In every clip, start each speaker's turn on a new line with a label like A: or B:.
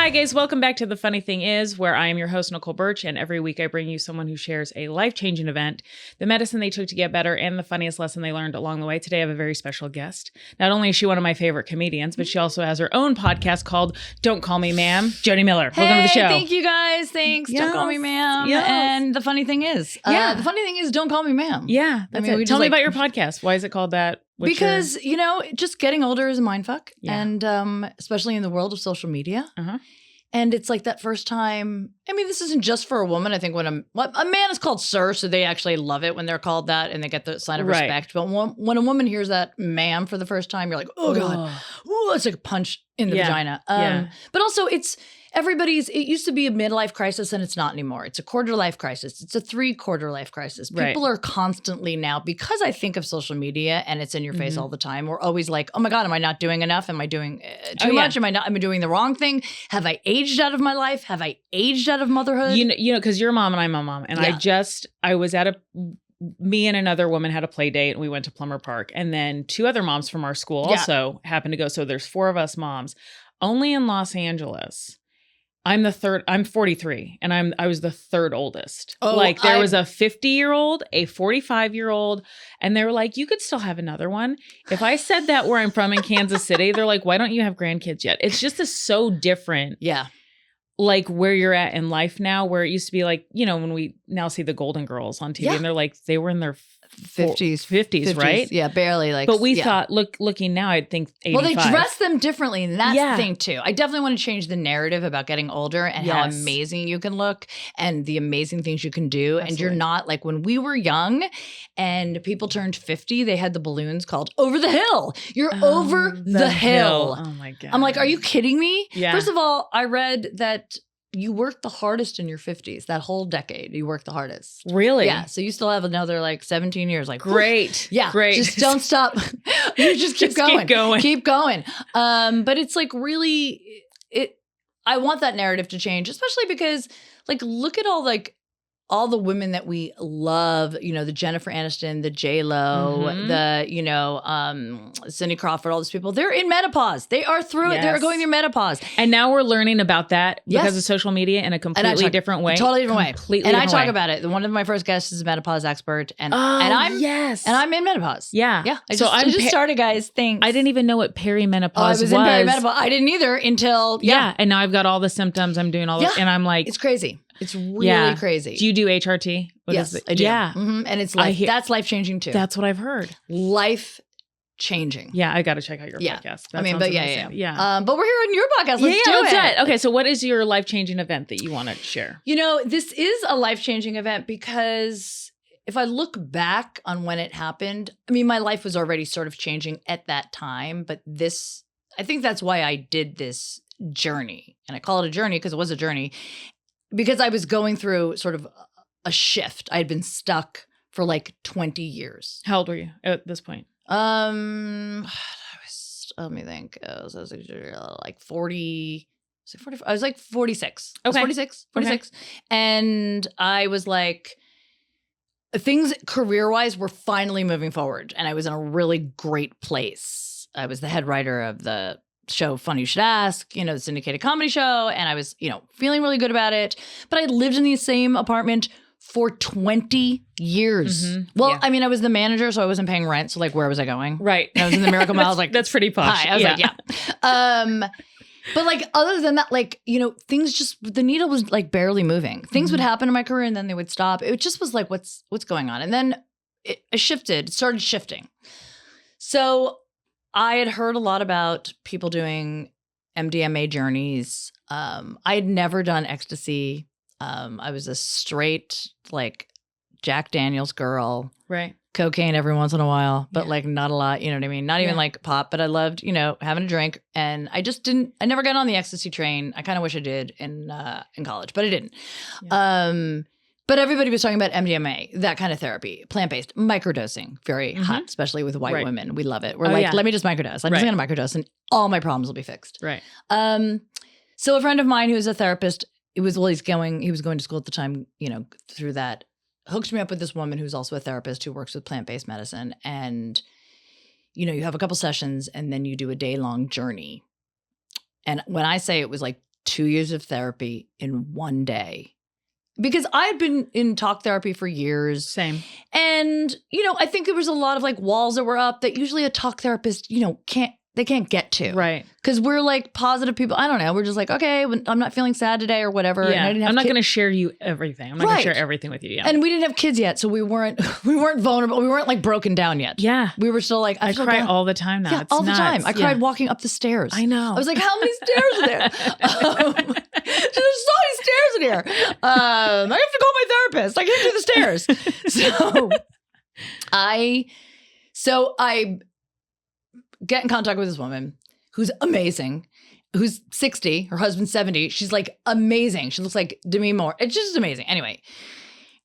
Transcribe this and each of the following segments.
A: Hi guys, welcome back to The Funny Thing Is, where I am your host, Nicole Birch, and every week I bring you someone who shares a life-changing event, the medicine they took to get better, and the funniest lesson they learned along the way. Today I have a very special guest. Not only is she one of my favorite comedians, but she also has her own podcast called Don't Call Me Ma'am. Jodi Miller, welcome to the show.
B: Thank you guys. Thanks.
A: Yes.
B: Don't call me ma'am.
A: Yes.
B: And the funny thing is,
A: Yeah.
B: the funny thing is, don't call me ma'am.
A: Yeah, that's it.
B: we
A: Tell
B: just
A: me about your podcast. Why is it called that?
B: Because, just getting older is a mindfuck.
A: Yeah.
B: And especially in the world of social media.
A: Uh-huh.
B: And it's like that first time. I mean, this isn't just for a woman. I think when a man is called sir, so they actually love it when they're called that and they get the sign of
A: Right.
B: respect. But when a woman hears that ma'am for the first time, you're like, oh God, ooh, it's like a punch in the vagina. But also it used to be a midlife crisis and it's not anymore. It's a quarter life crisis. It's a 3/4 life crisis. People are constantly now, because I think of social media and it's in your face all the time. We're always like, oh my God, am I not doing enough? Am I doing too much? Am I doing the wrong thing? Have I aged out of my life? Have I aged out of motherhood?
A: You know, because you're a mom and I'm a mom. And I was at me and another woman had a play date and we went to Plumber Park. And then 2 other moms from our school also happened to go. So there's 4 of us moms. Only in Los Angeles, I'm the third. I'm 43 and I was the third oldest.
B: Oh,
A: like there was a 50-year-old, a 45-year-old, and they were like, you could still have another one. If I said that where I'm from in Kansas City, they're like, why don't you have grandkids yet? It's just so different.
B: Yeah.
A: Like where you're at in life now, where it used to be like, when we now see the Golden Girls on TV and they're like, they were in their 50s, right?
B: Yeah, barely.
A: But we thought, looking now, I'd think 85.
B: Well, they dress them differently, and that's the thing too. I definitely want to change the narrative about getting older and how amazing you can look and the amazing things you can do. Absolutely. And you're not like when we were young and people turned 50, they had the balloons called Over the Hill. You're over the hill.
A: Oh my God.
B: I'm like, are you kidding me?
A: Yeah.
B: First of all, I read that you worked the hardest in your 50s. That whole decade, you worked the hardest.
A: Really?
B: Yeah. So you still have another 17 years. Like,
A: great.
B: Yeah.
A: Great.
B: Just don't stop. You just keep going. Keep going. But it's like really, I want that narrative to change, especially because look at all the women that we love, the Jennifer Aniston, the J-Lo, the, Cindy Crawford, all those people, they're in menopause. They are through it. They're going through menopause.
A: And now we're learning about that because of social media in a completely different way.
B: Totally different way.
A: Completely
B: I talk about it. One of my first guests is a menopause expert. And I'm in menopause.
A: Yeah.
B: Yeah. I just started, guys. Thanks.
A: I didn't even know what perimenopause was.
B: I was in perimenopause. I didn't either until,
A: And now I've got all the symptoms. I'm doing all this. And I'm like.
B: It's crazy. It's really crazy.
A: Do you do HRT?
B: Yes, I do. Yeah. Mm-hmm. And it's that's life-changing too.
A: That's what I've heard.
B: Life-changing.
A: Yeah, I got to check out your podcast. That
B: but but we're here on your podcast. Let's do it.
A: Okay, so what is your life-changing event that you want to share?
B: This is a life-changing event because if I look back on when it happened, my life was already sort of changing at that time, but I think that's why I did this journey. And I call it a journey because it was a journey. Because I was going through sort of a shift. I had been stuck for 20 years.
A: How old were you at this point?
B: Let me think. I was 40. Was it 40? I was 46.
A: Okay.
B: I was 46. Okay. And I was things career-wise were finally moving forward. And I was in a really great place. I was the head writer of the show Funny You Should Ask, the syndicated comedy show. And I was, feeling really good about it. But I lived in the same apartment for 20 years. Mm-hmm. Well, I was the manager, so I wasn't paying rent. So where was I going?
A: Right.
B: And I was in the Miracle Mile. I was
A: that's pretty posh.
B: Hi. I was but other than that, things just, the needle was barely moving. Things would happen in my career and then they would stop. It just was what's going on? And then it started shifting. So I had heard a lot about people doing MDMA journeys. I had never done ecstasy. I was a straight, Jack Daniels girl.
A: Right.
B: Cocaine every once in a while, but not a lot. You know what I mean? Not even pop, but I loved, having a drink. And I never got on the ecstasy train. I kind of wish I did in college, but I didn't. Yeah. But everybody was talking about MDMA, that kind of therapy, plant-based, microdosing, very hot, especially with white women. We love it. We're let me just microdose. I'm just going to microdose and all my problems will be fixed.
A: Right.
B: So a friend of mine who was a therapist, he was going to school at the time, through that, hooked me up with this woman who's also a therapist who works with plant-based medicine. And, you have a couple sessions and then you do a day-long journey. And when I say it was 2 years of therapy in one day. Because I had been in talk therapy for years.
A: Same.
B: And, I think there was a lot of like walls that were up that usually a talk therapist, can't get to.
A: Right.
B: Because we're like positive people. I don't know. We're just like, okay, I'm not feeling sad today or whatever.
A: Yeah.
B: And
A: I'm not going to share you everything. I'm not going to share everything with you. Yeah.
B: And we didn't have kids yet. So we weren't vulnerable. We weren't like broken down yet.
A: Yeah.
B: We were still like,
A: I cry all the time now.
B: Yeah,
A: it's
B: all
A: nuts.
B: the time. I cried walking up the stairs.
A: I know.
B: I was like, how many stairs are there? There's so many stairs in here. I have to call my therapist. I can't do the stairs. So I get in contact with this woman who's amazing, who's 60, her husband's 70. She's like amazing. She looks like Demi Moore. It's just amazing. Anyway,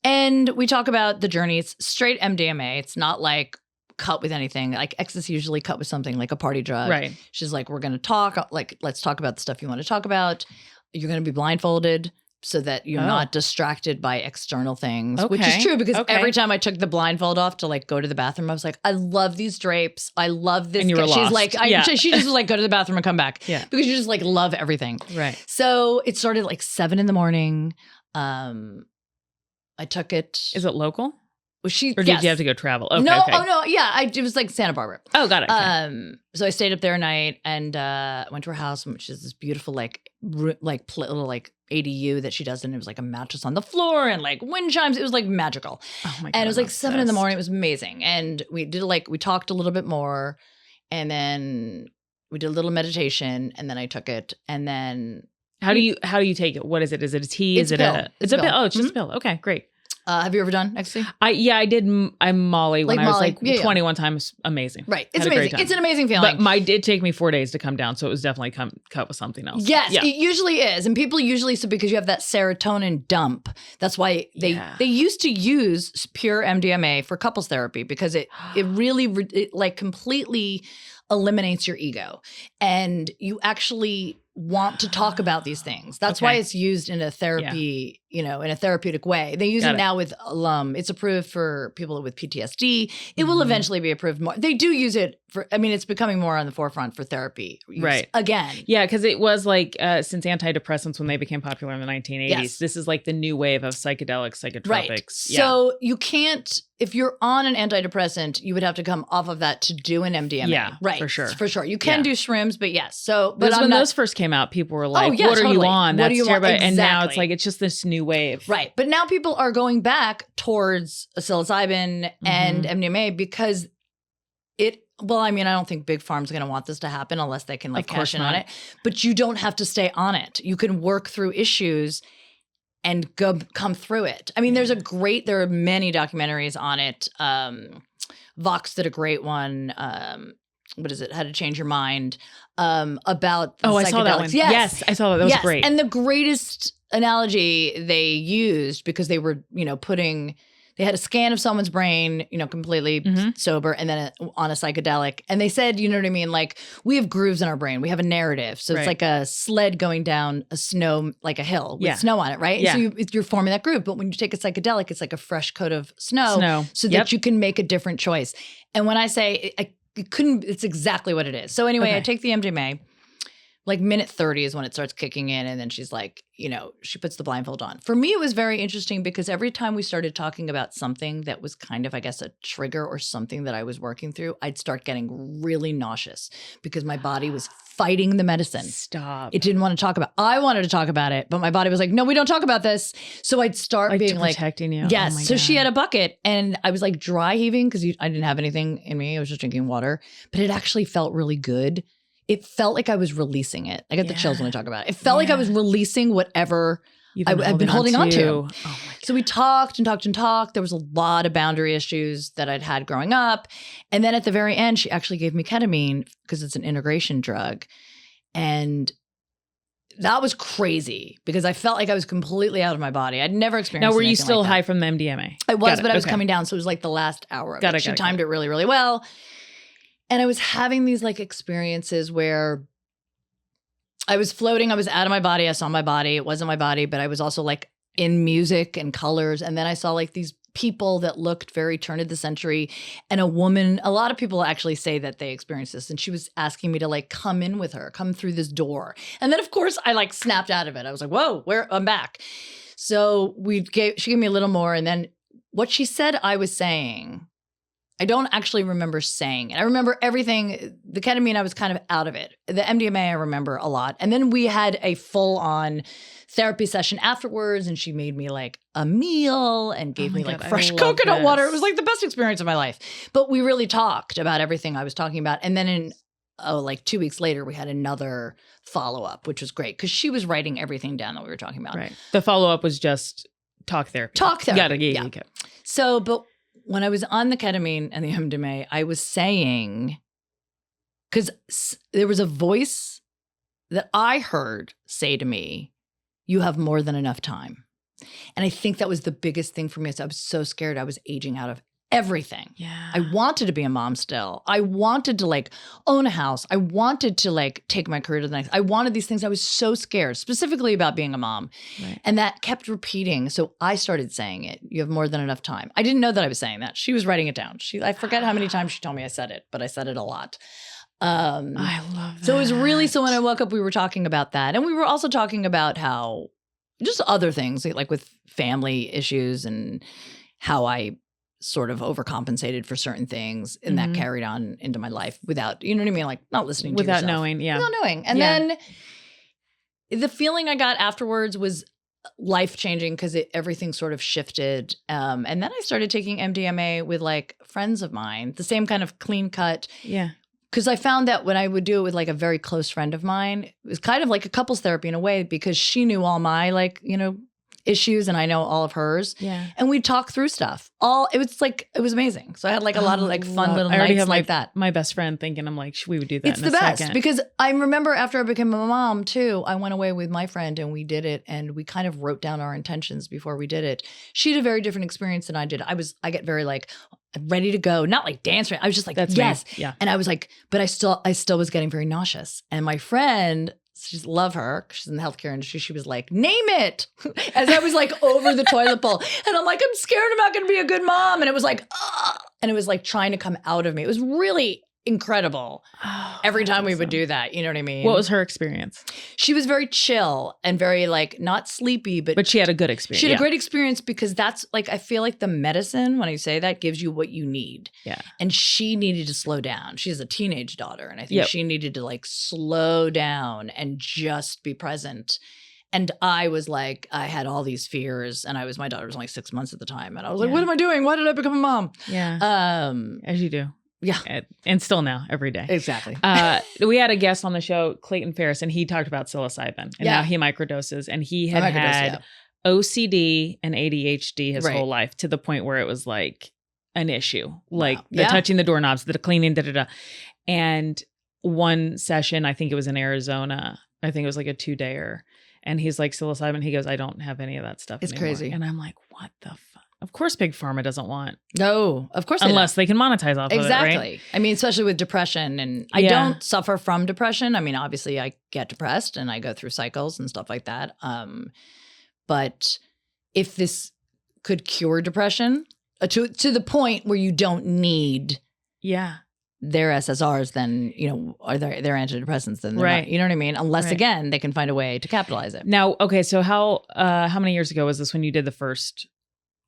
B: and we talk about the journey. It's straight MDMA. It's not like cut with anything. Like ecstasy usually cut with something like a party drug.
A: Right. She's
B: like, we're going to talk. Like, let's talk about the stuff you want to talk about. You're going to be blindfolded so that you're not distracted by external things, which is true because every time I took the blindfold off to like go to the bathroom, I was like, I love these drapes. I love this.
A: And you were lost.
B: She's like, she just was like, go to the bathroom and come back. Yeah. Because you just like love everything.
A: Right.
B: So it started like 7 a.m. I took it.
A: Is it local?
B: Or
A: did you have to go travel? Okay,
B: no,
A: okay.
B: oh no, yeah, it was like Santa Barbara.
A: Oh, got it. Okay.
B: So I stayed up there a night and went to her house, which is this beautiful little ADU that she does, and it was like a mattress on the floor and like wind chimes. It was like magical. Oh my god! And it was like 7 a.m. It was amazing, and we talked a little bit more, and then we did a little meditation, and then I took it, and then
A: how do you take it? What is it? Is it a tea?
B: It's a pill.
A: It's a pill. Oh, it's just a pill. Okay, great.
B: Have you ever done ecstasy?
A: I did. I'm Molly when I was like 21 times. Amazing.
B: Right. It's amazing. It's an amazing feeling.
A: But mine did take me 4 days to come down. So it was definitely cut with something else.
B: Yes, it usually is. And people usually, so because you have that serotonin dump, that's why they used to use pure MDMA for couples therapy because it really like completely eliminates your ego. And you actually want to talk about these things. That's why it's used in a therapy, in a therapeutic way. They use it now with it's approved for people with PTSD. It will eventually be approved more. They do use it for, it's becoming more on the forefront for therapy use again.
A: Yeah, because it was like since antidepressants, when they became popular in the 1980s, this is like the new wave of psychotropics.
B: Right. So you can't, if you're on an antidepressant, you would have to come off of that to do an MDMA.
A: Yeah,
B: right.
A: For sure.
B: You can do shrooms, but yes. So, but
A: when those first came out, people were like, what are you on? That's terrible. Exactly. And now it's like, it's just this new wave.
B: Right. But now people are going back towards psilocybin and MDMA because I don't think Big Pharma's going to want this to happen unless they can cash in on it. But you don't have to stay on it. You can work through issues and come through it. There are many documentaries on it. Vox did a great one. What is it? How to Change Your Mind, about the
A: I saw that one. Yes, I saw that. That was great.
B: And the greatest analogy they used, because they were, they had a scan of someone's brain, completely sober, and then on a psychedelic. And they said, you know what I mean? Like, we have grooves in our brain. We have a narrative. So it's like a sled going down a snow, like a hill with snow on it, right?
A: Yeah.
B: So you're forming that groove. But when you take a psychedelic, it's like a fresh coat of snow. So that you can make a different choice. And when I say it's exactly what it is. So anyway, I take the MDMA. Like minute 30 is when it starts kicking in. And then she's like, she puts the blindfold on. For me, it was very interesting because every time we started talking about something that was kind of, I guess, a trigger or something that I was working through, I'd start getting really nauseous because my body was fighting the medicine.
A: Stop.
B: It didn't want to talk about it. I wanted to talk about it, but my body was like, no, we don't talk about this. So I'd start being like,
A: protecting you.
B: Yes.
A: Oh
B: so she had a bucket and I was like dry heaving because I didn't have anything in me. I was just drinking water, but it actually felt really good. It felt like I was releasing it. I get the chills when I talk about it. It felt like I was releasing whatever I've been holding on to. Oh my God. So we talked and talked and talked. There was a lot of boundary issues that I'd had growing up. And then at the very end, she actually gave me ketamine because it's an integration drug. And that was crazy because I felt like I was completely out of my body. I'd never experienced.
A: Now, were you
B: anything
A: still
B: like
A: high from the MDMA?
B: I was, but I was coming down. So it was like the last hour of it. She timed it really, really well. And I was having these experiences where I was floating. I was out of my body. I saw my body. It wasn't my body, but I was also in music and colors. And then I saw these people that looked very turn of the century, and a woman. A lot of people actually say that they experienced this, and she was asking me to like come in with her, come through this door. And then of course I like snapped out of it. I was like, whoa, I'm back. So she gave me a little more, and then what she said I was saying, I don't actually remember saying it. I remember everything. The ketamine, I was kind of out of it. The MDMA, I remember a lot. And then we had a full-on therapy session afterwards, and she made me like a meal and gave me like fresh coconut water. It was like the best experience of my life. But we really talked about everything I was talking about. And then like 2 weeks later, we had another follow-up, which was great because she was writing everything down that we were talking about.
A: Right. The follow-up was just talk therapy.
B: Talk therapy.
A: Yeah. Okay.
B: So, but when I was on the ketamine and the MDMA, I was saying, because there was a voice that I heard say to me, you have more than enough time. And I think that was the biggest thing for me. So I was so scared I was aging out of everything.
A: Yeah.
B: I wanted to be a mom still. I wanted to like own a house. I wanted to like take my career to the next. I wanted these things. I was so scared, specifically about being a mom.
A: Right.
B: And that kept repeating. So I started saying it. You have more than enough time. I didn't know that I was saying that. She was writing it down. I forget how many times she told me I said it, but I said it a lot.
A: I love that.
B: So it was really, so when I woke up, we were talking about that. And we were also talking about how just other things like with family issues and how I sort of overcompensated for certain things and that carried on into my life without, you know what I mean? Like not listening to yourself.
A: Without knowing. Yeah.
B: Without knowing. And then the feeling I got afterwards was life-changing because everything sort of shifted. And then I started taking MDMA with like friends of mine, the same kind of clean cut.
A: Yeah.
B: Because I found that when I would do it with like a very close friend of mine, it was kind of like a couples therapy in a way because she knew all my like, you know, issues and I know all of hers.
A: Yeah.
B: And we'd talk through stuff. It was amazing. So I had like a lot of like fun little nights like that.
A: My best friend thinking I'm like, we would do that
B: It's
A: in
B: the
A: a
B: best
A: second.
B: because I remember after I became a mom too, I went away with my friend and we did it and we kind of wrote down our intentions before we did it. She had a very different experience than I did. I get very like ready to go, not like dance. I was just like,
A: That's
B: yes.
A: me. Yeah.
B: And I was like, but I still was getting very nauseous. And my friend, she's love her. She's in the healthcare industry. She was like, name it. As I was like over the toilet bowl. And I'm like, I'm scared I'm not going to be a good mom. And it was like, and it was like trying to come out of me. It was really incredible. Every time we would do that. You know what I mean?
A: What was her experience?
B: She was very chill and very like not sleepy, but
A: she had a good experience.
B: She had a great experience because that's like, I feel like the medicine, when I say that, gives you what you need.
A: Yeah.
B: And she needed to slow down. She has a teenage daughter. And I think she needed to like slow down and just be present. And I was like, I had all these fears and my daughter was only 6 months at the time. And I was like, what am I doing? Why did I become a mom?
A: Yeah. As you do.
B: Yeah.
A: And still now, every day.
B: Exactly.
A: We had a guest on the show, Clayton Ferris, and he talked about psilocybin and how he microdoses. And he had OCD and ADHD his whole life to the point where it was like an issue. Like the touching the doorknobs, the cleaning, And one session, I think it was in Arizona. I think it was like a 2-dayer. And he's like, psilocybin. He goes, I don't have any of that stuff anymore.
B: Crazy.
A: And I'm like, what the fuck? Of course, Big Pharma doesn't want.
B: No, of course
A: unless they can monetize off of it, right?
B: I mean, especially with depression. And I don't suffer from depression. I mean, obviously, I get depressed and I go through cycles and stuff like that. But if this could cure depression to the point where you don't need their SSRIs, then, you know, are their antidepressants, then they're not, you know what I mean? Unless, again, they can find a way to capitalize it.
A: Now, okay, so how many years ago was this when you did the first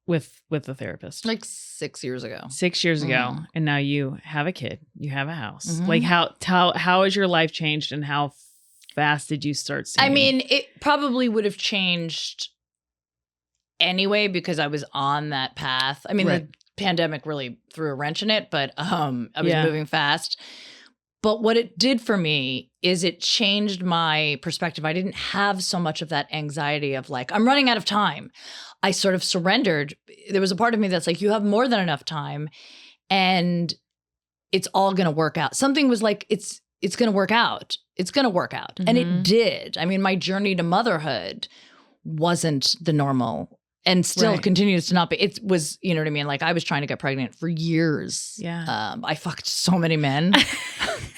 A: with the therapist?
B: Like 6 years ago.
A: 6 years ago. And now you have a kid, you have a house. Like how has your life changed and how fast did you start seeing?
B: I mean, it probably would have changed anyway because I was on that path. I mean, the pandemic really threw a wrench in it, but I was moving fast. But what it did for me is it changed my perspective. I didn't have so much of that anxiety of like, I'm running out of time. I sort of surrendered. There was a part of me that's like, you have more than enough time and it's all going to work out. Something was like, it's going to work out. It's going to work out. And it did. I mean, my journey to motherhood wasn't the normal and still continues to not be. It was, you know what I mean? Like I was trying to get pregnant for years.
A: Yeah.
B: I fucked so many men.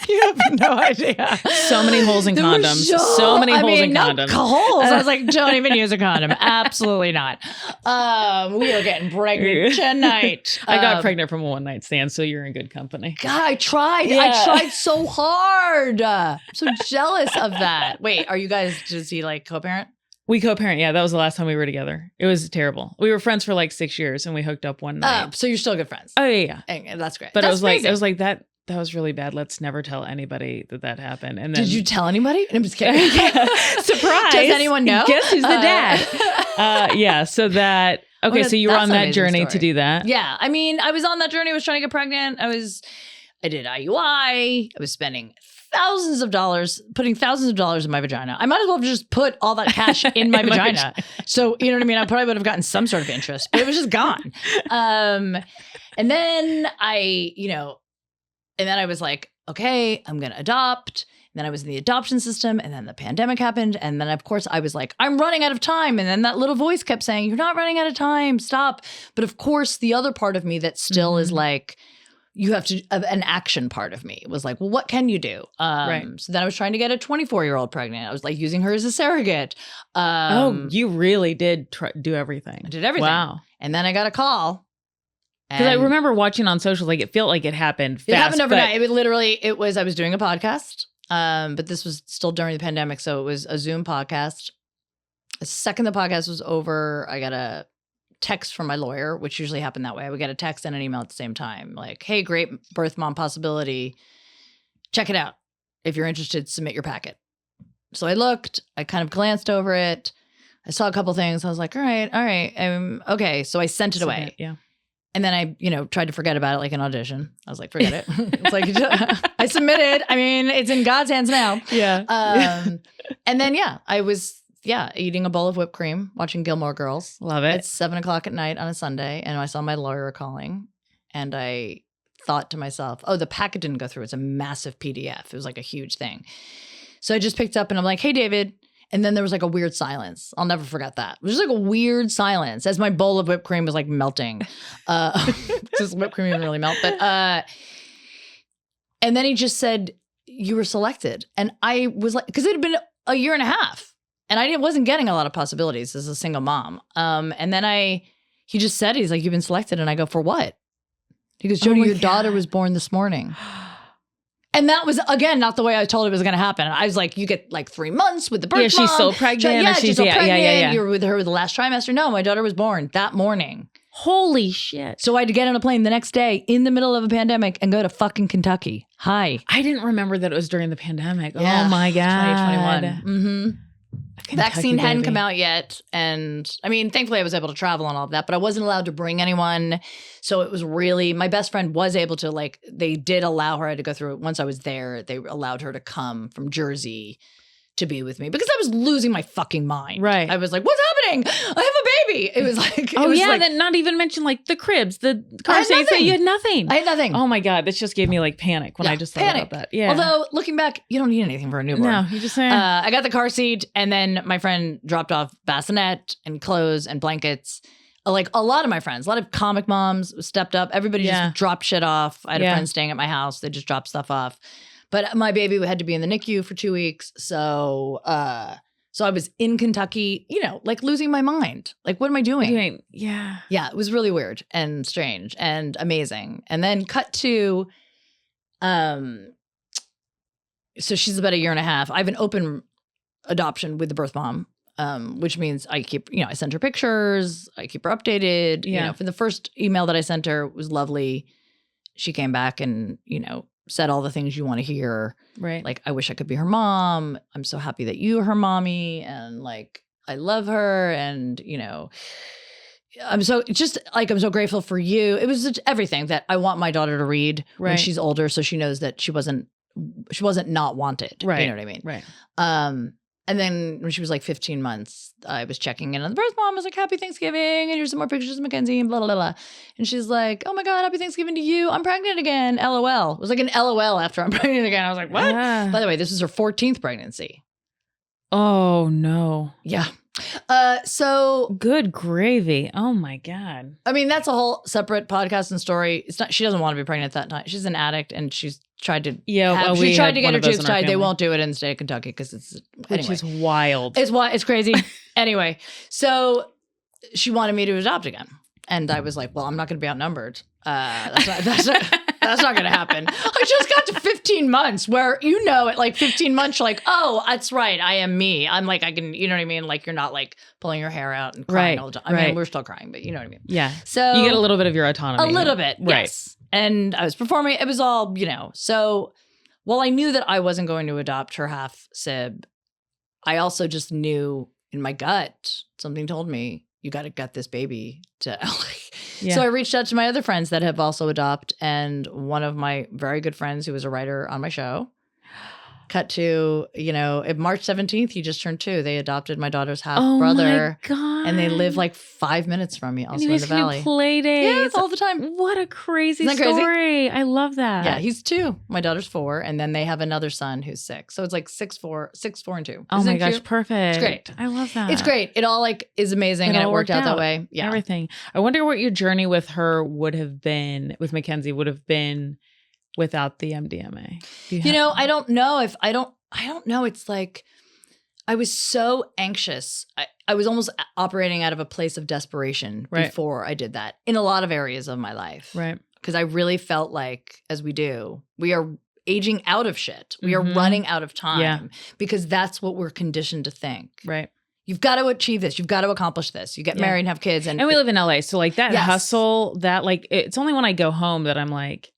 B: You have no idea.
A: So many holes in condoms. So many holes in condoms.
B: Holes. I was like, don't even use a condom. Absolutely not. We are getting pregnant tonight.
A: I got pregnant from a one night stand, so you're in good company.
B: God, I tried. Yeah. I tried so hard. I'm so jealous of that. Wait, are you guys, does he like co-parent?
A: We co-parent. Yeah, that was the last time we were together. It was terrible. We were friends for like 6 years and we hooked up one night.
B: So you're still good friends.
A: Oh yeah.
B: And that's great.
A: But
B: that's
A: it was like that was really bad. Let's never tell anybody that happened. And then,
B: did you tell anybody? I'm just kidding.
A: Surprise.
B: Does anyone know?
A: Guess who's the dad? Yeah. So that, okay.
B: Well,
A: so you were on that journey to do that.
B: Yeah. I mean, I was on that journey. I was trying to get pregnant. I did IUI. I was spending thousands of dollars, putting thousands of dollars in my vagina. I might as well have just put all that cash in my vagina. So, you know what I mean? I probably would have gotten some sort of interest, but it was just gone. And then I was like, okay, I'm going to adopt. And then I was in the adoption system and then the pandemic happened. And then of course I was like, I'm running out of time. And then that little voice kept saying, you're not running out of time, stop. But of course the other part of me that still is like, you have to, an action part of me was like, well, what can you do?
A: Right.
B: So then I was trying to get a 24-year-old pregnant. I was like using her as a surrogate.
A: You really did do everything.
B: I did everything.
A: Wow.
B: And then I got a call.
A: Because I remember watching on social, like it felt like it happened fast.
B: It happened overnight. I was doing a podcast, but this was still during the pandemic. So it was a Zoom podcast. The second the podcast was over, I got a text from my lawyer, which usually happened that way. I would get a text and an email at the same time. Like, hey, great birth mom possibility. Check it out. If you're interested, submit your packet. So I looked, I kind of glanced over it. I saw a couple things. I was like, all right. Okay. So I sent it away.
A: Yeah.
B: And then I, tried to forget about it like an audition. I was like, forget it. It's like, I submitted. I mean, it's in God's hands now.
A: Yeah.
B: And then, I was, eating a bowl of whipped cream, watching Gilmore Girls.
A: Love it.
B: It's 7:00 at night on a Sunday. And I saw my lawyer calling. And I thought to myself, oh, the packet didn't go through. It's a massive PDF. It was like a huge thing. So I just picked up and I'm like, hey, David. And then there was like a weird silence. I'll never forget that. It was just like a weird silence as my bowl of whipped cream was like melting. Just whipped cream didn't really melt. But and then he just said, you were selected. And I was like, because it had been a year and a half. And I wasn't getting a lot of possibilities as a single mom. And then he just said, he's like, you've been selected. And I go, for what? He goes, Jodi, your daughter was born this morning. And that was, again, not the way I told it was going to happen. I was like, you get like 3 months with the birth mom.
A: She's still pregnant.
B: She's still pregnant. Yeah. You're with her the last trimester. No, my daughter was born that morning.
A: Holy shit.
B: So I had to get on a plane the next day in the middle of a pandemic and go to fucking Kentucky. Hi.
A: I didn't remember that it was during the pandemic.
B: Yeah,
A: oh my God.
B: 2021. Mm-hmm. Vaccine hadn't come out yet. And I mean, thankfully I was able to travel and all of that, but I wasn't allowed to bring anyone. So it was really, my best friend was able to they did allow her, I had to go through it. Once I was there, they allowed her to come from Jersey to be with me because I was losing my fucking mind.
A: Right.
B: I was like, what's happening? I have a baby. It was like,
A: then not even mention like the cribs, the car seats. You had nothing.
B: I had nothing.
A: Oh my God. This just gave me like panic when I just thought about that. Yeah.
B: Although looking back, you don't need anything for a newborn.
A: No, you just saying.
B: I got the car seat and then my friend dropped off bassinet and clothes and blankets. Like a lot of my friends, a lot of comic moms stepped up. Everybody just dropped shit off. I had a friend staying at my house. They just dropped stuff off. But my baby had to be in the NICU for 2 weeks. So I was in Kentucky, like losing my mind. Like, what am I doing?
A: Yeah.
B: Yeah, it was really weird and strange and amazing. And then cut to, so she's about a year and a half. I have an open adoption with the birth mom, which means I keep, I send her pictures. I keep her updated.
A: Yeah.
B: For the first email that I sent her was lovely. She came back and, said all the things you want to hear.
A: Right.
B: Like, I wish I could be her mom. I'm so happy that you're her mommy. And like, I love her. And, I'm so grateful for you. It was everything that I want my daughter to read when she's older. So she knows that she wasn't not wanted.
A: Right.
B: You know what I mean?
A: Right.
B: And then when she was like 15 months, I was checking in on the birth mom. I was like, happy Thanksgiving. And here's some more pictures of Mackenzie and blah, blah, blah. And she's like, oh my God, happy Thanksgiving to you. I'm pregnant again. LOL. It was like an LOL after I'm pregnant again. I was like, what? By the way, this is her 14th pregnancy.
A: Oh no.
B: Yeah. So
A: Good gravy. Oh my God.
B: I mean, that's a whole separate podcast and story. It's not. She doesn't want to be pregnant at that time. She's an addict, and she's tried to. She tried to get her tubes tied. They won't do it in the state of Kentucky because it's
A: which is wild.
B: It's crazy. Anyway, so she wanted me to adopt again, and I was like, "Well, I'm not going to be outnumbered. That's not going to happen." I just got to 15 months where, at like 15 months, you're like, oh, that's right. I am me. I'm like, I can, you know what I mean? Like, you're not like pulling your hair out and crying all the time. I mean, we're still crying, but you know what I mean?
A: Yeah.
B: So
A: you get a little bit of your autonomy.
B: A little bit.
A: Right.
B: Yes. And I was performing. It was all, So while I knew that I wasn't going to adopt her half sib, I also just knew in my gut, something told me, you got to gut this baby to LA. Yeah. So I reached out to my other friends that have also adopted, and one of my very good friends who was a writer on my show, cut to, March 17th, he just turned 2. They adopted my daughter's half brother.
A: Oh my God.
B: And they live like 5 minutes from me, also in the valley.
A: Play dates.
B: Yeah, all the time.
A: What a crazy story. I love that.
B: Yeah, he's 2. My daughter's 4. And then they have another son who's 6. So it's like 6, 4, and 2.
A: Oh my gosh, perfect.
B: It's great.
A: I love that.
B: It's great. It all is amazing, and it worked out that way. Yeah.
A: Everything. I wonder what your journey with her would have been, with Mackenzie, would have been without the MDMA.
B: I don't know if I don't know. It's like I was so anxious. I was almost operating out of a place of desperation before I did that in a lot of areas of my life.
A: Right.
B: Because I really felt like, as we are aging out of shit. We are running out of time because that's what we're conditioned to think.
A: Right.
B: You've got to achieve this. You've got to accomplish this. You get married and have kids. And
A: we live in LA. So like that hustle, that like, it's only when I go home that I'm like,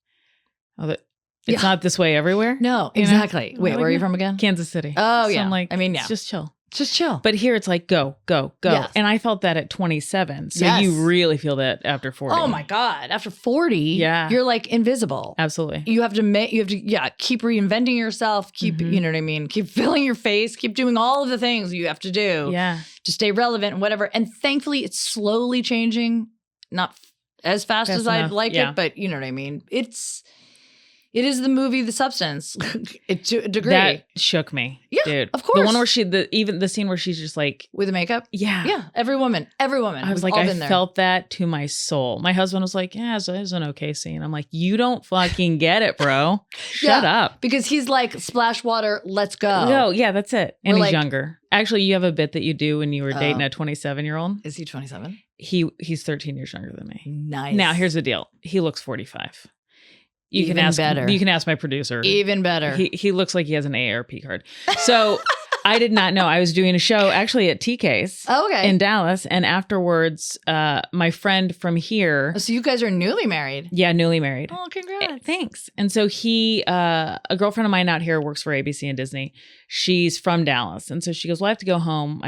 A: it's not this way everywhere.
B: No, exactly. Wait, where are you from again?
A: Kansas City.
B: Oh,
A: so I'm like,
B: it's
A: just chill.
B: Just chill.
A: But here it's like, go. Yes. And I felt that at 27. So you really feel that after 40.
B: Oh my God. After 40, you're like invisible.
A: Absolutely.
B: You have to keep reinventing yourself. Keep, you know what I mean? Keep filling your face. Keep doing all of the things you have to do to stay relevant and whatever. And thankfully it's slowly changing. Not as fast as I'd like it, but you know what I mean? It is the movie The Substance to a degree.
A: That shook me.
B: Yeah,
A: dude.
B: Of course.
A: The one where even the scene where she's just like.
B: With the makeup?
A: Yeah.
B: Yeah. Every woman.
A: I was like, I felt that to my soul. My husband was like, yeah, it's an okay scene. I'm like, you don't fucking get it, bro. Shut up.
B: Because he's like, splash water, let's go.
A: No, yeah, that's it. And he's younger. Actually, you have a bit that you do when you were dating a 27-year-old.
B: Is he 27?
A: He's 13 years younger than me.
B: Nice.
A: Now, here's the deal. He looks 45. You can ask my producer.
B: Even better.
A: He looks like he has an AARP card. So I did not know. I was doing a show actually at TK's in Dallas. And afterwards, my friend from here.
B: Oh, so you guys are newly married?
A: Yeah, newly married.
B: Oh, congrats.
A: Thanks. And so a girlfriend of mine out here works for ABC and Disney. She's from Dallas. And so she goes, well, I have to go home.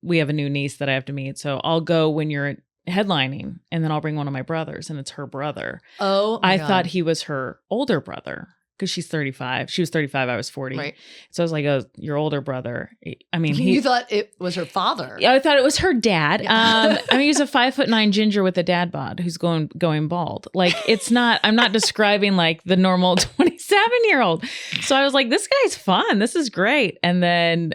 A: We have a new niece that I have to meet. So I'll go when you're headlining, and then I'll bring one of my brothers, and it's her brother.
B: Oh,
A: I thought he was her older brother because she's 35. She was 35. I was 40.
B: Right.
A: So I was like, oh, your older brother. I mean,
B: you thought it was her father.
A: I thought it was her dad. Yeah. I mean, he's a 5'9" ginger with a dad bod who's going bald. Like I'm not describing like the normal 27-year-old. So I was like, this guy's fun. This is great. And then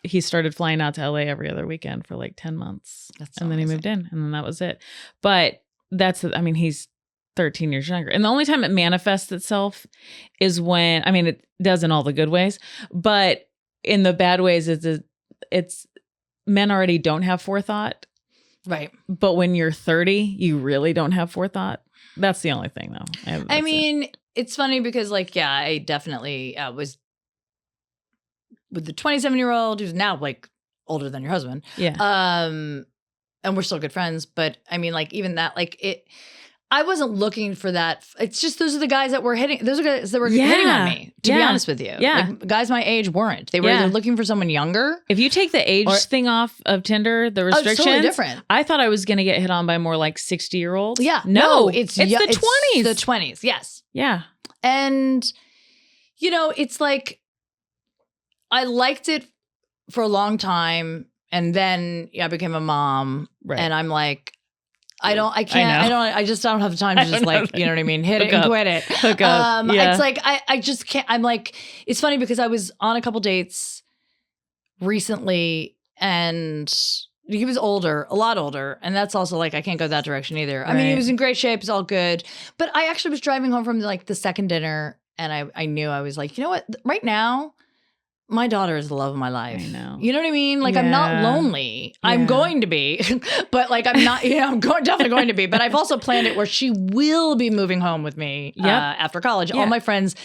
A: he started flying out to LA every other weekend for like 10 months. And then he moved in, and then that was it. But he's 13 years younger. And the only time it manifests itself is when, it does in all the good ways, but in the bad ways, it's men already don't have forethought.
B: Right.
A: But when you're 30, you really don't have forethought. That's the only thing though.
B: It's funny because I definitely was with the 27-year-old who's now like older than your husband.
A: Yeah.
B: And we're still good friends, but even that, I wasn't looking for that. It's just those are the guys that were hitting. Those are guys that were hitting on me. To be honest with you, guys my age weren't. They were either looking for someone younger.
A: If you take the age thing off of Tinder, the restrictions,
B: it's totally different.
A: I thought I was going to get hit on by more like 60-year-olds.
B: Yeah,
A: no, it's the 20s.
B: The 20s, yes.
A: Yeah,
B: and it's like I liked it for a long time, and then I became a mom, and I'm like. I just don't have time to just you know what I mean? Hit it and quit it.
A: Hook up.
B: It's like, I just can't, I'm like, it's funny because I was on a couple dates recently and he was older, a lot older. And that's also like, I can't go that direction either. I mean, he was in great shape. It's all good. But I actually was driving home from like the second dinner and I knew, I was like, you know what? Right now, my daughter is the love of my life.
A: I know.
B: You know what I mean? Like, I'm not lonely. I'm going to be, but like, I'm not, I'm definitely going to be. But I've also planned it where she will be moving home with me after college. All my friends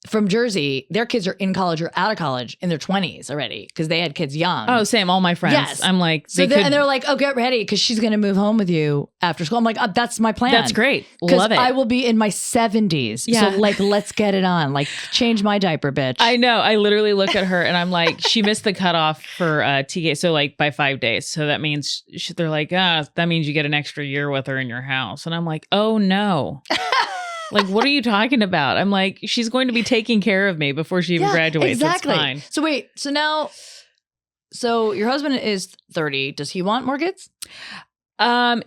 B: from Jersey, their kids are in college or out of college in their 20s already because they had kids young.
A: Oh, same. All my friends.
B: Yes.
A: I'm like,
B: and they're like, oh, get ready because she's going to move home with you after school. I'm like, that's my plan.
A: That's great. Love it.
B: I will be in my 70s. Yeah. So like, let's get it on. Like, change my diaper, bitch.
A: I know. I literally look at her and I'm like, she missed the cutoff for TK. So like by 5 days. So that means they're like, that means you get an extra year with her in your house. And I'm like, oh no. Like, what are you talking about? I'm like, she's going to be taking care of me before she even graduates.
B: Exactly.
A: It's fine.
B: So wait, so your husband is 30. Does he want more kids?
A: So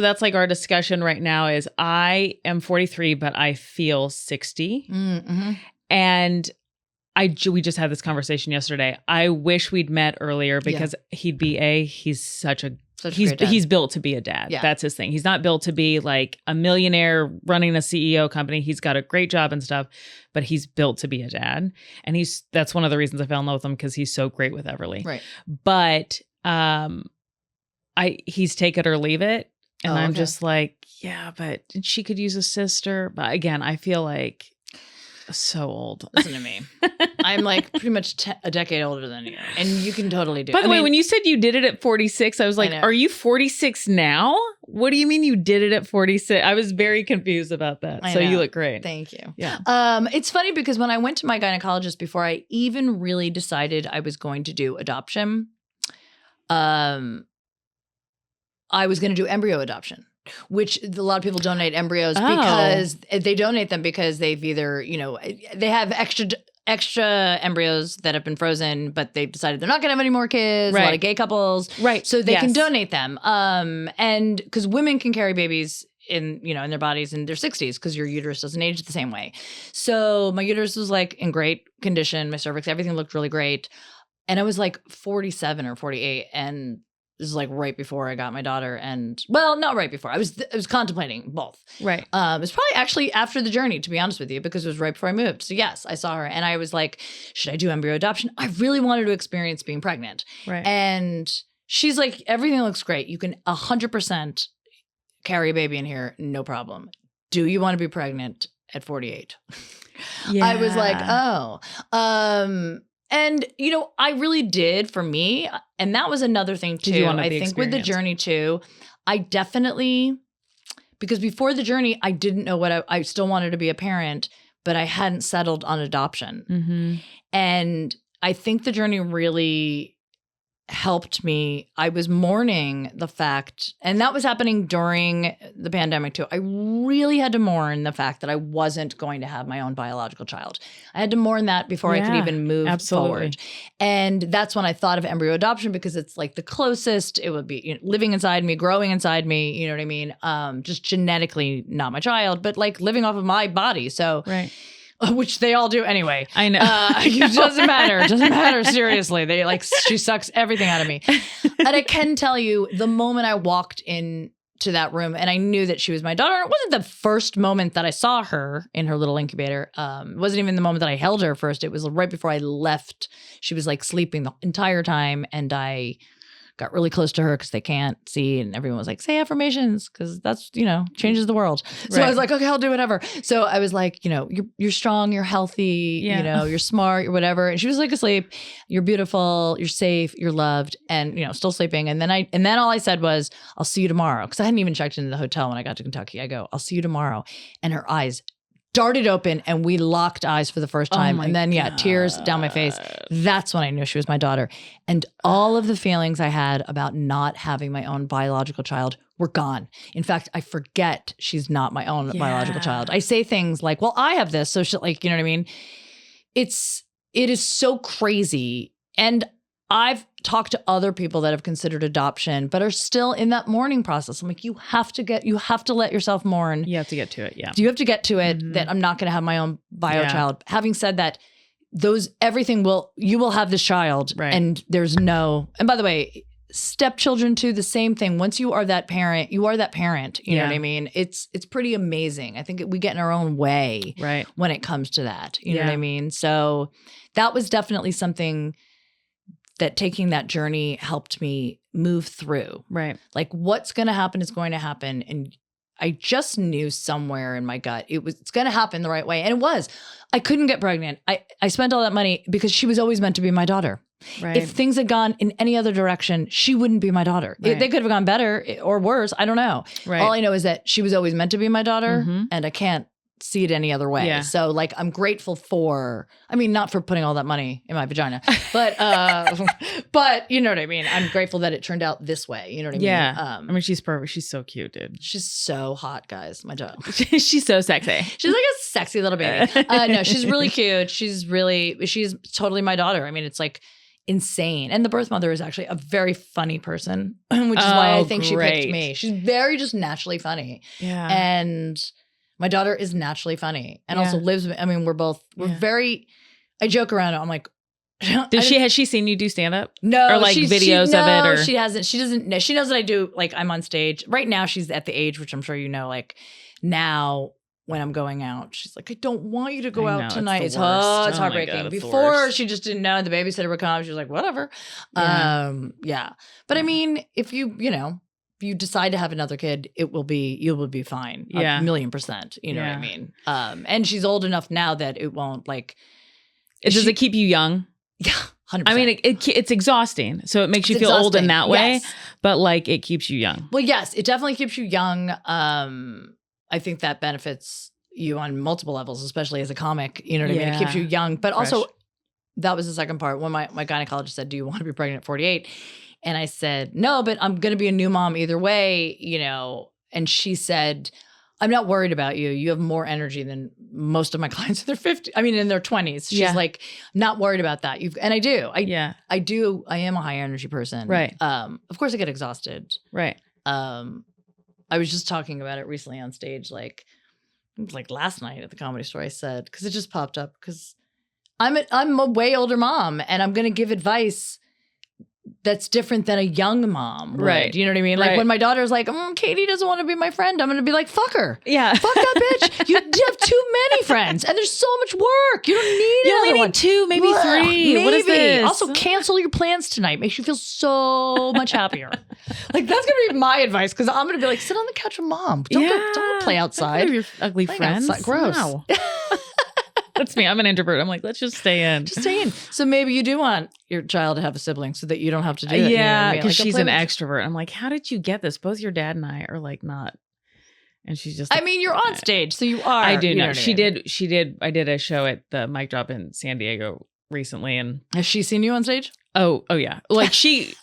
A: that's like our discussion right now is I am 43, but I feel 60.
B: Mm-hmm.
A: And we just had this conversation yesterday. I wish we'd met earlier because he's built to be a dad. Yeah. That's his thing. He's not built to be like a millionaire running a CEO company. He's got a great job and stuff, but he's built to be a dad. And that's one of the reasons I fell in love with him because he's so great with Everly.
B: Right.
A: But he's take it or leave it. And I'm just like, yeah, but she could use a sister. But again, I feel like so old.
B: Listen to me. I'm like pretty much a decade older than you. And you can totally do it.
A: By the way, when you said you did it at 46, I was like, are you 46 now? What do you mean you did it at 46? I was very confused about that. So you look great.
B: Thank you.
A: Yeah.
B: It's funny because when I went to my gynecologist before I even really decided I was going to do adoption, I was going to do embryo adoption. Which a lot of people donate embryos because they donate them because they've either, they have extra embryos that have been frozen, but they've decided they're not going to have any more kids. Right. A lot of gay couples.
A: Right.
B: So they can donate them. And because women can carry babies in their bodies in their 60s because your uterus doesn't age the same way. So my uterus was like in great condition. My cervix, everything looked really great. And I was like 47 or 48 and this is like right before I got my daughter not right before. I was contemplating both.
A: Right.
B: It was probably actually after the journey, to be honest with you, because it was right before I moved. So yes, I saw her and I was like, should I do embryo adoption? I really wanted to experience being pregnant.
A: Right.
B: And she's like, everything looks great. You can 100% carry a baby in here. No problem. Do you want to be pregnant at 48? Yeah. I was like, oh, and, I really did for me. And that was another thing, too. I think with the journey, too, I definitely, because before the journey, I didn't know what I still wanted to be a parent, but I hadn't settled on adoption.
A: Mm-hmm.
B: And I think the journey really helped me. I was mourning the fact, and that was happening during the pandemic too. I really had to mourn the fact that I wasn't going to have my own biological child. I had to mourn that before I could even move forward. And that's when I thought of embryo adoption because it's like the closest it would be living inside me, growing inside me, you know what I mean? Just genetically not my child, but like living off of my body. So
A: right.
B: Which they all do anyway.
A: I know.
B: It doesn't matter. It doesn't matter. Seriously. She sucks everything out of me. And I can tell you, the moment I walked into that room and I knew that she was my daughter, it wasn't the first moment that I saw her in her little incubator. It wasn't even the moment that I held her first. It was right before I left. She was like sleeping the entire time. And I got really close to her because they can't see. And everyone was like, say affirmations because that's, changes the world. So I was like, okay, I'll do whatever. So I was like, you're strong, you're healthy, you're smart, you're whatever. And she was like asleep. You're beautiful, you're safe, you're loved, and, still sleeping. And then all I said was, I'll see you tomorrow. Because I hadn't even checked into the hotel when I got to Kentucky. I go, I'll see you tomorrow. And her eyes darted open and we locked eyes for the first time. And then, tears down my face. That's when I knew she was my daughter. And all of the feelings I had about not having my own biological child were gone. In fact, I forget she's not my own biological child. I say things like, well, I have this. So she, like, you know what I mean? It is so crazy. And I've talked to other people that have considered adoption, but are still in that mourning process. I'm like, you have to let yourself mourn.
A: You have to get to it. Yeah.
B: You have to get to it that I'm not going to have my own bio child. Having said that, you will have this child.
A: Right.
B: And and by the way, stepchildren too, the same thing. Once you are that parent, you are that parent. You know what I mean? It's pretty amazing. I think we get in our own way when it comes to that. You know what I mean? So that was definitely something that taking that journey helped me move through. Right. Like what's going to happen is going to happen. And I just knew somewhere in my gut it's going to happen the right way. And it was. I couldn't get pregnant. I spent all that money because she was always meant to be my daughter. Right. If things had gone in any other direction, she wouldn't be my daughter. Right. They could have gone better or worse. I don't know. Right. All I know is that she was always meant to be my daughter, and I can't see it any other way. Yeah. So like I'm grateful not for putting all that money in my vagina, but but you know what I mean? I'm grateful that it turned out this way. You know what I mean?
A: Yeah. She's perfect. She's so cute, dude.
B: She's so hot, guys. My dog.
A: She's so sexy.
B: She's like a sexy little baby. No, she's really cute. She's totally my daughter. It's like insane. And the birth mother is actually a very funny person, which is why I think she picked me. She's very just naturally funny. Yeah. And my daughter is naturally funny and also lives. We're very, I joke around. I'm like,
A: has she seen you do stand up?
B: No.
A: Or like videos of it? Or
B: she hasn't. She doesn't know. She knows that I do, like I'm on stage. Right now she's at the age, which I'm sure you know, like now when I'm going out, she's like, I don't want you to go out tonight. It's heartbreaking. God, before she just didn't know. The babysitter would come. She was like, whatever. Yeah. But if you decide to have another kid, you will be fine. Yeah. 1,000,000%. You know what I mean? And she's old enough now that it won't
A: does it keep you young?
B: Yeah. 100%.
A: It's exhausting. So it makes you feel old in that way, but like it keeps you young.
B: Well, yes, it definitely keeps you young. I think that benefits you on multiple levels, especially as a comic. You know what I mean? It keeps you young, but also that was the second part when my gynecologist said, do you want to be pregnant at 48? And I said, no, but I'm going to be a new mom either way, and she said, I'm not worried about you. You have more energy than most of my clients in their 50s. In their 20s. She's like, not worried about that. And I do. I do. I am a high energy person. Right. Of course I get exhausted. Right. I was just talking about it recently on stage, it was like last night at the Comedy Store. I said, because it just popped up, because I'm a way older mom and I'm going to give advice that's different than a young mom. Right. You know what I mean? Like when my daughter's like, Katie doesn't want to be my friend, I'm going to be like, fuck her. Yeah. Fuck that bitch. You have too many friends and there's so much work. You don't need
A: You only need 2, maybe 3.
B: Maybe.
A: What is this?
B: Also, cancel your plans tonight. Makes you feel so much happier. That's going to be my advice, because I'm going to be like, sit on the couch with mom. Don't play outside.
A: Your ugly friends.
B: Outside. Gross.
A: Wow. That's me. I'm an introvert. I'm like, let's just stay in.
B: Just stay in. So maybe you do want your child to have a sibling so that you don't have to do that.
A: Yeah, because she's an extrovert. I'm like, how did you get this? Both your dad and I are like not. And she's just like,
B: you're on stage, so you are.
A: I do know. She did. I did a show at the Mic Drop in San Diego recently. And
B: has she seen you on stage?
A: Oh yeah. Like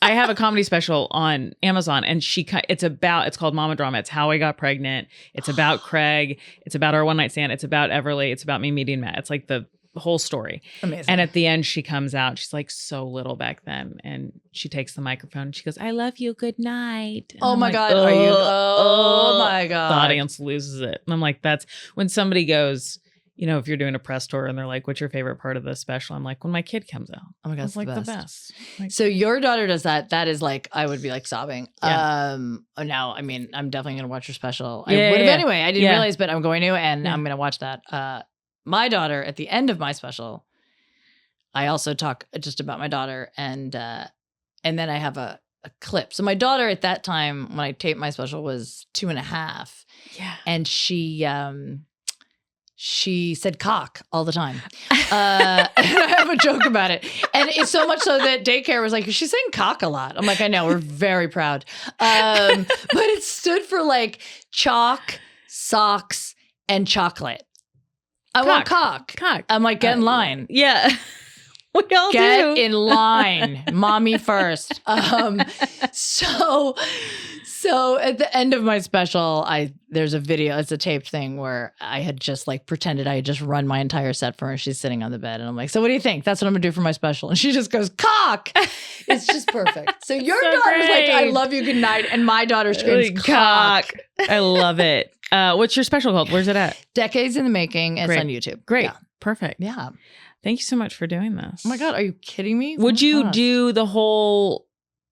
A: I have a comedy special on Amazon, and it's called Mama Drama. It's how I got pregnant. It's about Craig. It's about our one night stand. It's about Everly. It's about me meeting Matt. It's like the whole story. Amazing. And at the end, she comes out. She's like so little back then, and she takes the microphone and she goes, "I love you. Good night." And
B: oh my God. Are you? Oh my God.
A: The audience loses it. And I'm like, that's when somebody goes, if you're doing a press tour and they're like, what's your favorite part of the special? I'm like, when my kid comes out.
B: Oh my God,
A: it's like the best. Like,
B: so your daughter does that. That is like, I would be like sobbing. Yeah. Now, I'm definitely going to watch your special. I would have anyway. I didn't realize, but I'm going to, and I'm going to watch that. My daughter, at the end of my special, I also talk just about my daughter, and then I have a clip. So my daughter at that time, when I taped my special, was 2.5. Yeah. And she said cock all the time. And I have a joke about it. And it's so much so that daycare was like, she's saying cock a lot. I'm like, I know, we're very proud. But it stood for like chalk, socks, and chocolate. I want cock. I'm like, get in line.
A: Yeah. We all
B: get
A: do.
B: in line. Mommy first. So at the end of my special, there's a video, it's a taped thing where I had just like pretended I had just run my entire set for her. She's sitting on the bed and I'm like, so what do you think? That's what I'm gonna do for my special. And she just goes, cock. It's just perfect. So your daughter's like, I love you, good night. And my daughter screams, cock.
A: I love it. What's your special called? Where's it at?
B: Decades in the Making. It's on YouTube.
A: Great.
B: Yeah.
A: Perfect.
B: Yeah.
A: Thank you so much for doing this.
B: Oh my God, are you kidding me?
A: Would you do the whole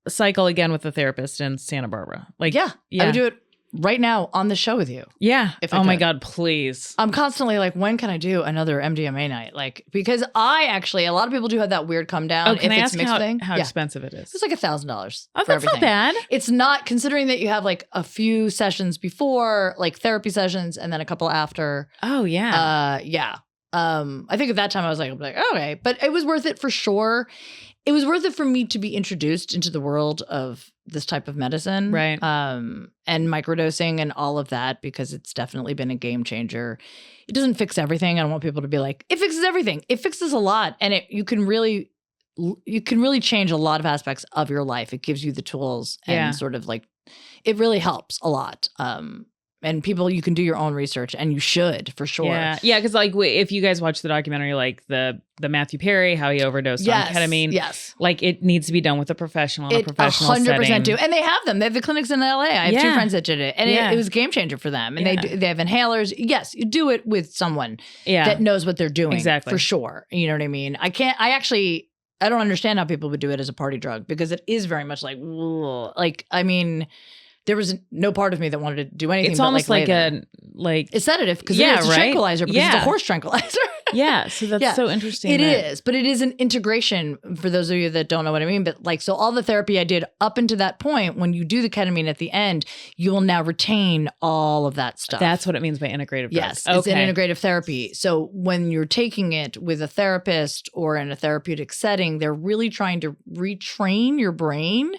A: cycle again with the therapist in Santa Barbara? Like,
B: yeah. I would do it right now on the show with you.
A: Yeah.
B: If I
A: oh my
B: could.
A: God, please.
B: I'm constantly like, when can I do another MDMA night? Like, because a lot of people do have that weird come down.
A: Oh, can
B: if
A: I
B: it's
A: ask
B: mixed thing.
A: how expensive it is?
B: It's like $1,000.
A: Oh, that's not bad.
B: It's not, considering that you have like a few sessions before, like therapy sessions, and then a couple after.
A: Oh yeah.
B: Yeah. I think at that time I was like, okay, but it was worth it for sure. It was worth it for me to be introduced into the world of this type of medicine.
A: Right.
B: And microdosing and all of that, because it's definitely been a game changer. It doesn't fix everything. I don't want people to be like, it fixes everything. It fixes a lot. And you can really change a lot of aspects of your life. It gives you the tools and sort of like, it really helps a lot. And people, you can do your own research, and you should, for sure.
A: Yeah, because like if you guys watch the documentary, like the Matthew Perry, how he overdosed on ketamine.
B: Yes,
A: like it needs to be done with a professional in a professional 100%
B: do. And they have them. They have the clinics in LA. I have two friends that did it, and it was a game changer for them. And they have inhalers. Yes, you do it with someone that knows what they're doing. Exactly, for sure. You know what I mean? I don't understand how people would do it as a party drug, because it is very much like, I mean, there was no part of me that wanted to do anything.
A: It's
B: but
A: almost like
B: it's sedative, because it's a tranquilizer, because it's a horse tranquilizer.
A: Yeah, so that's so interesting.
B: It is, but it is an integration for those of you that don't know what I mean. But like, so all the therapy I did up until that point, when you do the ketamine at the end, you will now retain all of that stuff.
A: That's what it means by integrative.
B: Yes, it's an integrative therapy. So when you're taking it with a therapist or in a therapeutic setting, they're really trying to retrain your brain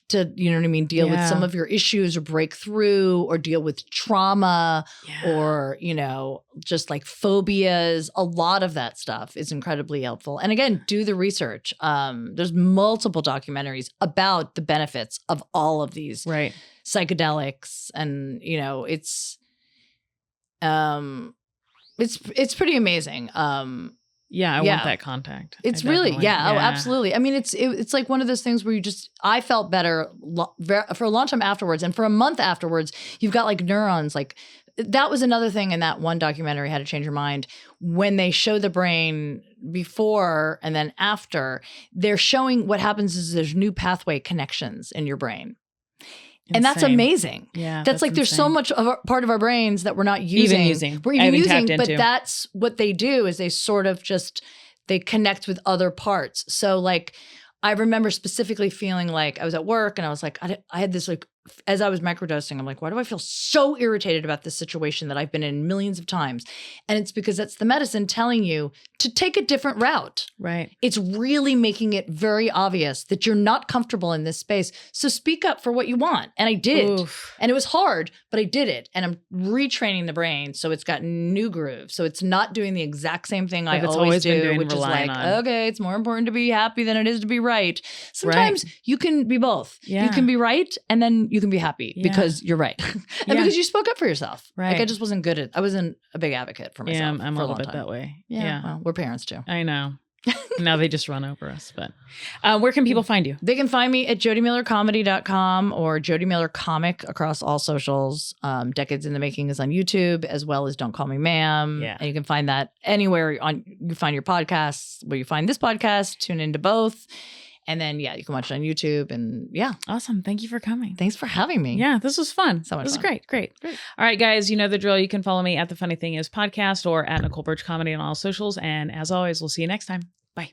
B: to, you know what I mean, deal with some of your issues, or break through, or deal with trauma, or, you know, just like phobias. A lot of that stuff is incredibly helpful. And again, do the research. There's multiple documentaries about the benefits of all of these psychedelics. And, you know, it's pretty amazing.
A: I want that contact.
B: It's really, oh, absolutely. I mean, it's like one of those things where I felt better for a long time afterwards. And for a month afterwards, you've got like neurons. Like, that was another thing in that one documentary, How to Change Your Mind. When they show the brain before and then after, they're showing what happens is there's new pathway connections in your brain. Insane. And that's amazing. Yeah. That's like, there's so much of part of our brains that we're not using. We're even using, but that's what they do, is they sort of they connect with other parts. So like, I remember specifically feeling like I was at work and I was like, I had this like, as I was microdosing, I'm like, why do I feel so irritated about this situation that I've been in millions of times? And it's because that's the medicine telling you to take a different route. Right. It's really making it very obvious that you're not comfortable in this space. So speak up for what you want. And I did. Oof. And it was hard, but I did it. And I'm retraining the brain so it's got new grooves. So it's not doing the exact same thing I always do, which is like, okay, it's more important to be happy than it is to be right. Sometimes you can be both. Yeah. You can be right, and then you can be happy because you're right. And because you spoke up for yourself. Right. Like, I just wasn't I wasn't a big advocate for myself. Yeah, I'm a little bit that way. Yeah. Well, we're parents too. I know. Now they just run over us. But where can people find you? They can find me at jodimillercomedy.com or Jodi Miller Comic across all socials. Decades in the Making is on YouTube, as well as Don't Call Me Ma'am. Yeah. And you can find that anywhere you find your podcasts, where you find this podcast. Tune into both. And then, you can watch it on YouTube. And awesome. Thank you for coming. Thanks for having me. Yeah, this was fun. So much fun. This was great. All right, guys, you know the drill. You can follow me at The Funny Thing Is Podcast or at Nicole Birch Comedy on all socials. And as always, we'll see you next time. Bye.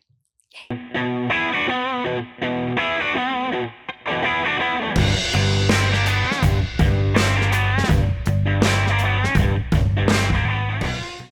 B: Yay.